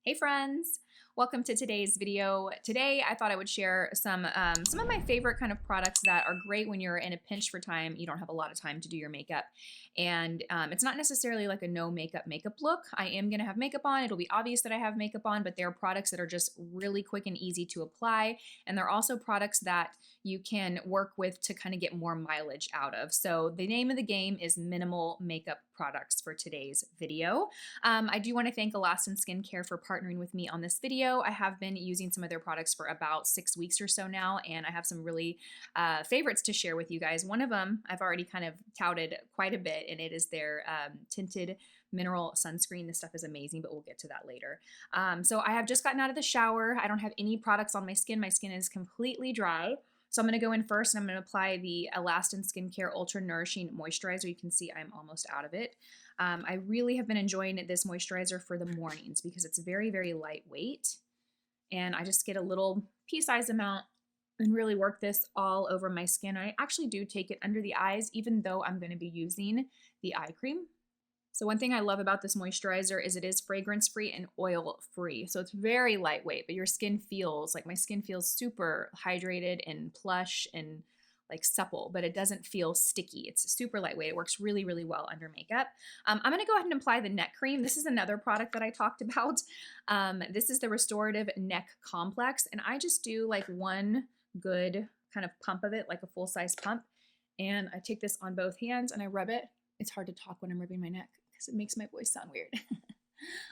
Hey friends, welcome to today's video. Today I thought I would share some of my favorite kind of products that are great when you're in a pinch for time. You don't have a lot of time to do your makeup, and it's not necessarily like a no makeup look. I am gonna have makeup on. It'll be obvious that I have makeup on, but they're products that are just really quick and easy to apply, and they're also products that you can work with to kind of get more mileage out of. So the name of the game is minimal makeup products for today's video. I do want to thank Alastin Skincare for partnering with me on this video. I have been using some of their products for about 6 weeks or so now, and I have some really favorites to share with you guys. One of them I've already kind of touted quite a bit, and it is their tinted mineral sunscreen. This stuff is amazing, but we'll get to that later. So I have just gotten out of the shower. I don't have any products on my skin. My skin is completely dry. So I'm going to go in first and I'm going to apply the Alastin Skincare Ultra Nourishing Moisturizer. You can see I'm almost out of it. I really have been enjoying this moisturizer for the mornings because it's very, very lightweight. And I just get a little pea-sized amount and really work this all over my skin. I actually do take it under the eyes, even though I'm going to be using the eye cream. So one thing I love about this moisturizer is it is fragrance-free and oil-free. So it's very lightweight, but your skin feels, like my skin feels super hydrated and plush and like supple, but it doesn't feel sticky. It's super lightweight. It works really, really well under makeup. I'm gonna go ahead and apply the neck cream. This is another product that I talked about. This is the Restorative Neck Complex, and I just do like one good kind of pump of it, like a full-size pump. And I take this on both hands and I rub it. It's hard to talk when I'm rubbing my neck because it makes my voice sound weird.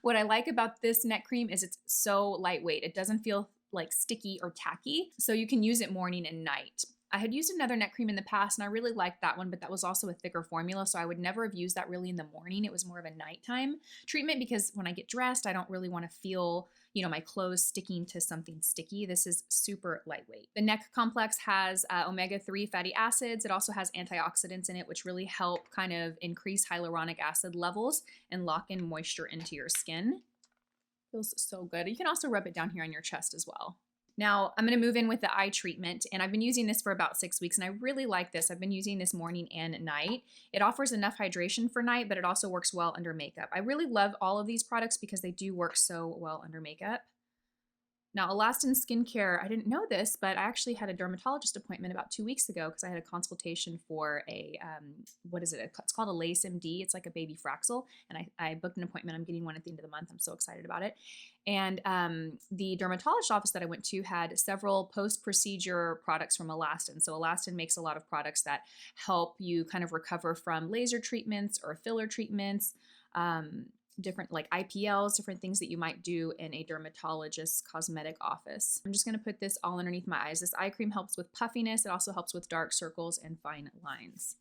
What I like about this neck cream is it's so lightweight. It doesn't feel like sticky or tacky, so you can use it morning and night. I had used another neck cream in the past and I really liked that one, but that was also a thicker formula, so I would never have used that really in the morning. It was more of a nighttime treatment because when I get dressed, I don't really want to feel, my clothes sticking to something sticky. This is super lightweight. The neck complex has omega-3 fatty acids. It also has antioxidants in it, which really help kind of increase hyaluronic acid levels and lock in moisture into your skin. Feels so good. You can also rub it down here on your chest as well. Now I'm going to move in with the eye treatment, and I've been using this for about 6 weeks and I really like this. I've been using this morning and night. It offers enough hydration for night, but it also works well under makeup. I really love all of these products because they do work so well under makeup. Now, Alastin Skincare, I didn't know this, but I actually had a dermatologist appointment about 2 weeks ago because I had a consultation for a, It's called a Lace MD. It's like a baby Fraxel, and I booked an appointment. I'm getting one at the end of the month. I'm so excited about it. And the dermatologist office that I went to had several post-procedure products from Alastin. So Alastin makes a lot of products that help you kind of recover from laser treatments or filler treatments, different like IPLs, different things that you might do in a dermatologist's cosmetic office. I'm just going to put this all underneath my eyes. This eye cream helps with puffiness. It also helps with dark circles and fine lines.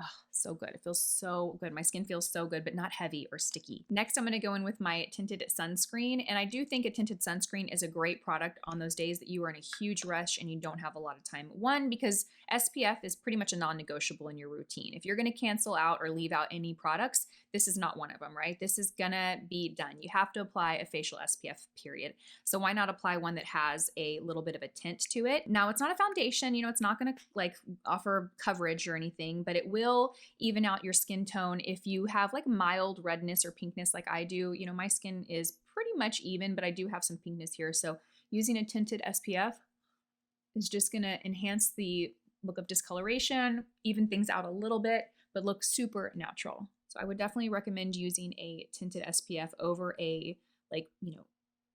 Oh, so good. It feels so good. My skin feels so good, but not heavy or sticky. Next, I'm going to go in with my tinted sunscreen. And I do think a tinted sunscreen is a great product on those days that you are in a huge rush and you don't have a lot of time. One, because SPF is pretty much a non-negotiable in your routine. If you're going to cancel out or leave out any products, this is not one of them, right? This is gonna be done. You have to apply a facial SPF, period. So why not apply one that has a little bit of a tint to it? Now, it's not a foundation, it's not gonna like offer coverage or anything, but it will even out your skin tone. If you have like mild redness or pinkness like I do, my skin is pretty much even, but I do have some pinkness here. So using a tinted SPF is just gonna enhance the look of discoloration, even things out a little bit, but look super natural. So I would definitely recommend using a tinted SPF over a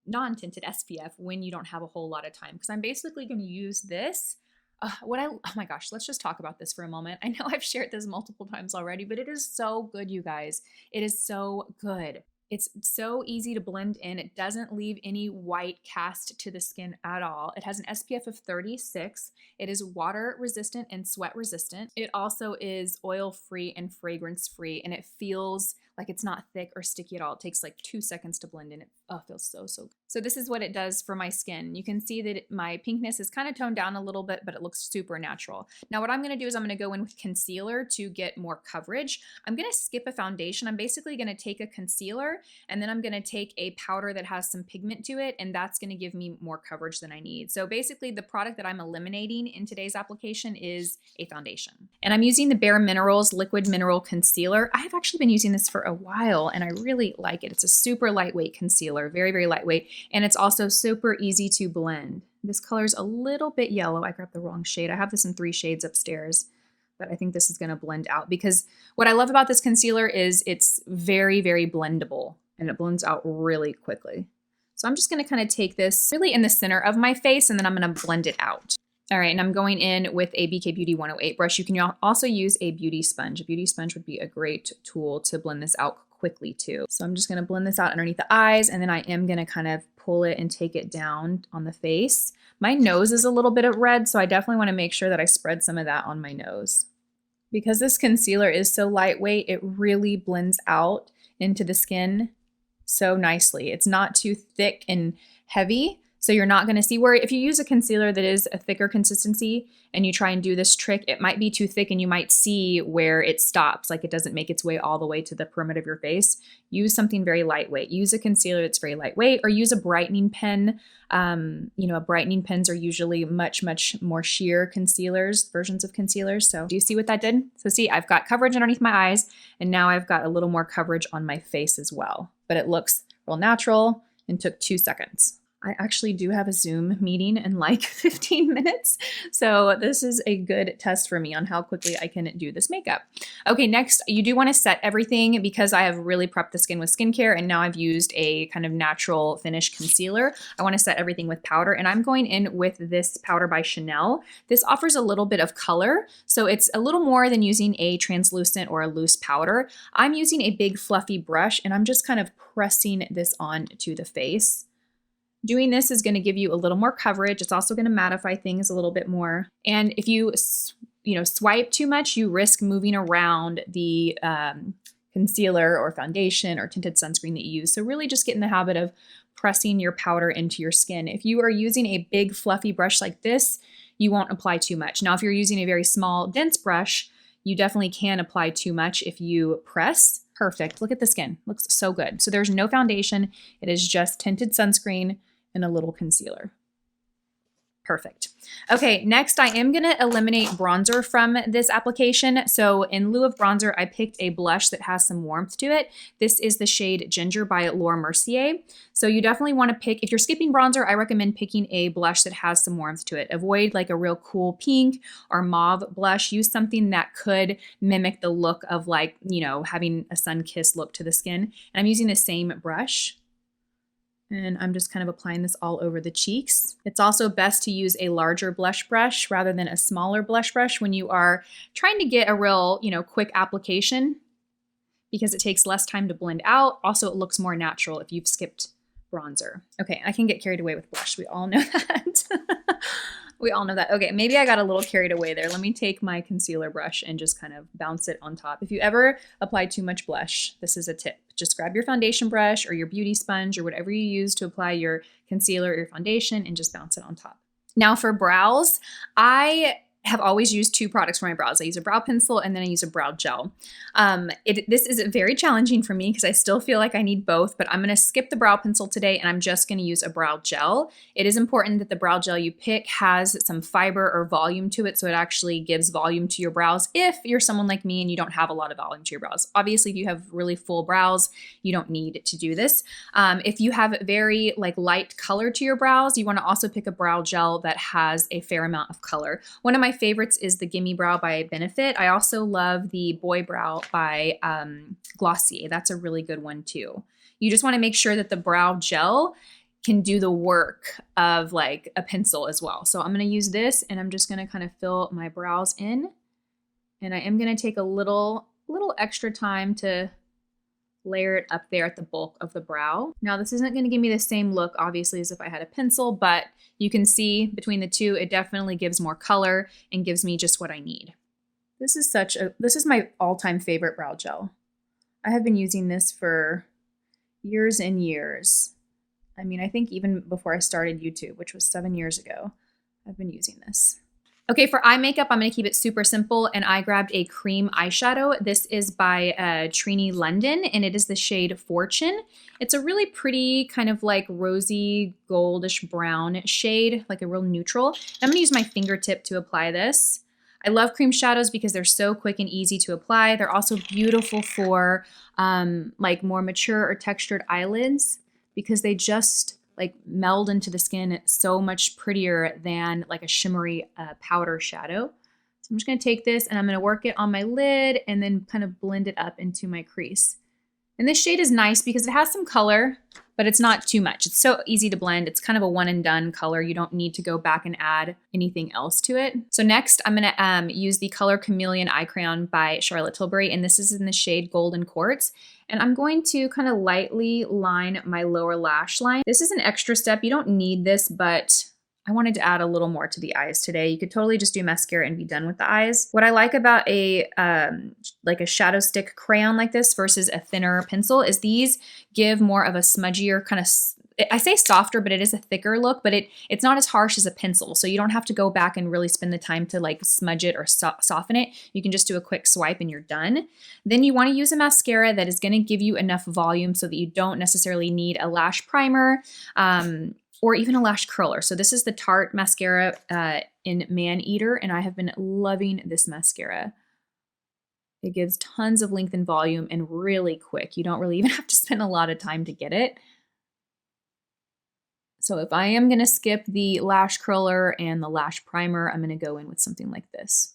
non-tinted SPF when you don't have a whole lot of time. Because I'm basically going to use this. Oh my gosh, let's just talk about this for a moment. I know I've shared this multiple times already, but it is so good, you guys. It is so good. It's so easy to blend in. It doesn't leave any white cast to the skin at all. It has an SPF of 36. It is water resistant and sweat resistant. It also is oil free and fragrance free, and it feels like it's not thick or sticky at all. It takes like 2 seconds to blend in. It feels so good. So this is what it does for my skin. You can see that my pinkness is kind of toned down a little bit, but it looks super natural. Now what I'm going to do is I'm going to go in with concealer to get more coverage. I'm going to skip a foundation. I'm basically going to take a concealer and then I'm going to take a powder that has some pigment to it, and that's going to give me more coverage than I need. So basically the product that I'm eliminating in today's application is a foundation. And I'm using the Bare Minerals Liquid Mineral Concealer. I have actually been using this for a while and I really like it. It's a super lightweight concealer, very, very lightweight. And it's also super easy to blend. This color's a little bit yellow. I grabbed the wrong shade. I have this in 3 shades upstairs, but I think this is gonna blend out because what I love about this concealer is it's very, very blendable and it blends out really quickly. So I'm just gonna kind of take this really in the center of my face and then I'm gonna blend it out. All right, and I'm going in with a BK Beauty 108 brush. You can also use a beauty sponge. A beauty sponge would be a great tool to blend this out quickly too. So I'm just gonna blend this out underneath the eyes and then I am gonna kind of pull it and take it down on the face. My nose is a little bit red, so I definitely wanna make sure that I spread some of that on my nose. Because this concealer is so lightweight, it really blends out into the skin so nicely. It's not too thick and heavy. So you're not gonna see where if you use a concealer that is a thicker consistency and you try and do this trick, it might be too thick and you might see where it stops, like it doesn't make its way all the way to the perimeter of your face. Use something very lightweight. Use a concealer that's very lightweight or use a brightening pen. Brightening pens are usually much, much more sheer versions of concealers. So do you see what that did? So see, I've got coverage underneath my eyes and now I've got a little more coverage on my face as well, but it looks real natural and took 2 seconds. I actually do have a Zoom meeting in like 15 minutes. So this is a good test for me on how quickly I can do this makeup. Okay, next, you do want to set everything because I have really prepped the skin with skincare and now I've used a kind of natural finish concealer. I want to set everything with powder and I'm going in with this powder by Chanel. This offers a little bit of color. So it's a little more than using a translucent or a loose powder. I'm using a big fluffy brush and I'm just kind of pressing this on to the face. Doing this is going to give you a little more coverage. It's also going to mattify things a little bit more. And if you swipe too much, you risk moving around the concealer or foundation or tinted sunscreen that you use. So really just get in the habit of pressing your powder into your skin. If you are using a big fluffy brush like this, you won't apply too much. Now, if you're using a very small, dense brush, you definitely can apply too much if you press. Perfect. Look at the skin. Looks so good. So there's no foundation. It is just tinted sunscreen and a little concealer. Perfect. Okay, next I am going to eliminate bronzer from this application. So in lieu of bronzer, I picked a blush that has some warmth to it. This is the shade Ginger by Laura Mercier. So you definitely want to pick, if you're skipping bronzer, I recommend picking a blush that has some warmth to it. Avoid like a real cool pink or mauve blush. Use something that could mimic the look of like, having a sun-kissed look to the skin. And I'm using the same brush. And I'm just kind of applying this all over the cheeks. It's also best to use a larger blush brush rather than a smaller blush brush when you are trying to get a real, quick application because it takes less time to blend out. Also, it looks more natural if you've skipped bronzer. Okay, I can get carried away with blush. We all know that. We all know that. Okay, maybe I got a little carried away there. Let me take my concealer brush and just kind of bounce it on top. If you ever apply too much blush, this is a tip. Just grab your foundation brush or your beauty sponge or whatever you use to apply your concealer or your foundation and just bounce it on top. Now for brows, I have always used 2 products for my brows. I use a brow pencil and then I use a brow gel. This is very challenging for me because I still feel like I need both, but I'm going to skip the brow pencil today and I'm just going to use a brow gel. It is important that the brow gel you pick has some fiber or volume to it so it actually gives volume to your brows if you're someone like me and you don't have a lot of volume to your brows. Obviously, if you have really full brows, you don't need to do this. If you have very light color to your brows, you want to also pick a brow gel that has a fair amount of color. One of my favorites is the Gimme Brow by Benefit. I also love the Boy Brow by Glossier. That's a really good one too. You just want to make sure that the brow gel can do the work of like a pencil as well. So I'm going to use this and I'm just going to kind of fill my brows in. And I am going to take a little extra time to layer it up there at the bulk of the brow. Now this isn't going to give me the same look obviously as if I had a pencil, but you can see between the two, it definitely gives more color and gives me just what I need. This is my all-time favorite brow gel. I have been using this for years and years. I mean, I think even before I started YouTube, which was 7 years ago, I've been using this. Okay, for eye makeup, I'm going to keep it super simple, and I grabbed a cream eyeshadow. This is by Trini London, and it is the shade Fortune. It's a really pretty kind of like rosy goldish brown shade, like a real neutral. I'm going to use my fingertip to apply this. I love cream shadows because they're so quick and easy to apply. They're also beautiful for like more mature or textured eyelids because they just like meld into the skin so much prettier than like a shimmery powder shadow. So I'm just gonna take this and I'm gonna work it on my lid and then kind of blend it up into my crease. And this shade is nice because it has some color, but it's not too much. It's so easy to blend. It's kind of a one and done color. You don't need to go back and add anything else to it. So next I'm gonna use the Color Chameleon Eye Crayon by Charlotte Tilbury, and this is in the shade Golden Quartz. And I'm going to kind of lightly line my lower lash line. This is an extra step. You don't need this, but I wanted to add a little more to the eyes today. You could totally just do mascara and be done with the eyes. What I like about a like a shadow stick crayon like this versus a thinner pencil is these give more of a smudgier kind of, I say softer, but it is a thicker look, but it's not as harsh as a pencil. So you don't have to go back and really spend the time to like smudge it or soften it. You can just do a quick swipe and you're done. Then you want to use a mascara that is going to give you enough volume so that you don't necessarily need a lash primer. Or even a lash curler. So this is the Tarte mascara in Man Eater, and I have been loving this mascara. It gives tons of length and volume and really quick. You don't really even have to spend a lot of time to get it. So if I am gonna skip the lash curler and the lash primer, I'm gonna go in with something like this.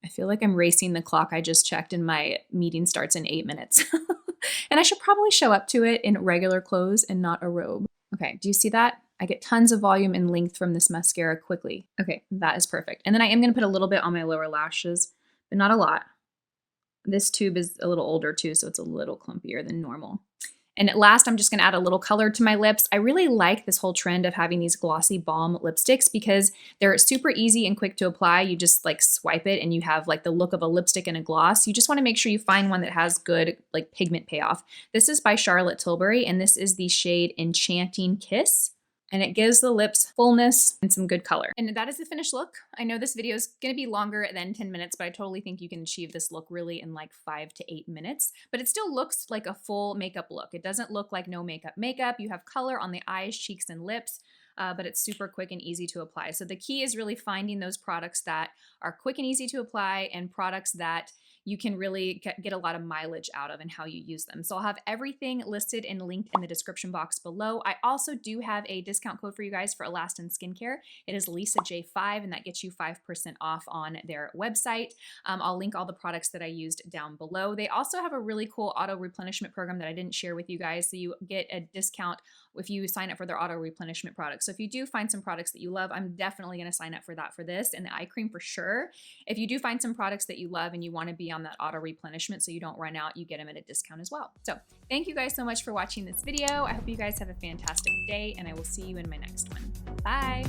I feel like I'm racing the clock I just checked and my meeting starts in 8 minutes. And I should probably show up to it in regular clothes and not a robe. Okay, do you see that? I get tons of volume and length from this mascara quickly. Okay, that is perfect. And then I am gonna put a little bit on my lower lashes, but not a lot. This tube is a little older too, so it's a little clumpier than normal. And at last, I'm just gonna add a little color to my lips. I really like this whole trend of having these glossy balm lipsticks because they're super easy and quick to apply. You just like swipe it and you have like the look of a lipstick and a gloss. You just wanna make sure you find one that has good like pigment payoff. This is by Charlotte Tilbury, and this is the shade Enchanting Kiss. And it gives the lips fullness and some good color. And that is the finished look. I know this video is gonna be longer than 10 minutes, but I totally think you can achieve this look really in like 5 to 8 minutes. But it still looks like a full makeup look. It doesn't look like no makeup. You have color on the eyes, cheeks, and lips. But it's super quick and easy to apply. So the key is really finding those products that are quick and easy to apply and products that you can really get a lot of mileage out of and how you use them. So I'll have everything listed and linked in the description box below. I also do have a discount code for you guys for Alastin Skincare. It is LisaJ5, and that gets you 5% off on their website. I'll link all the products that I used down below. They also have a really cool auto replenishment program that I didn't share with you guys. So you get a discount if you sign up for their auto replenishment products. So if you do find some products that you love, I'm definitely going to sign up for that for this and the eye cream for sure. If you do find some products that you love and you want to be on that auto replenishment so you don't run out, you get them at a discount as well. So thank you guys so much for watching this video. I hope you guys have a fantastic day, and I will see you in my next one. Bye.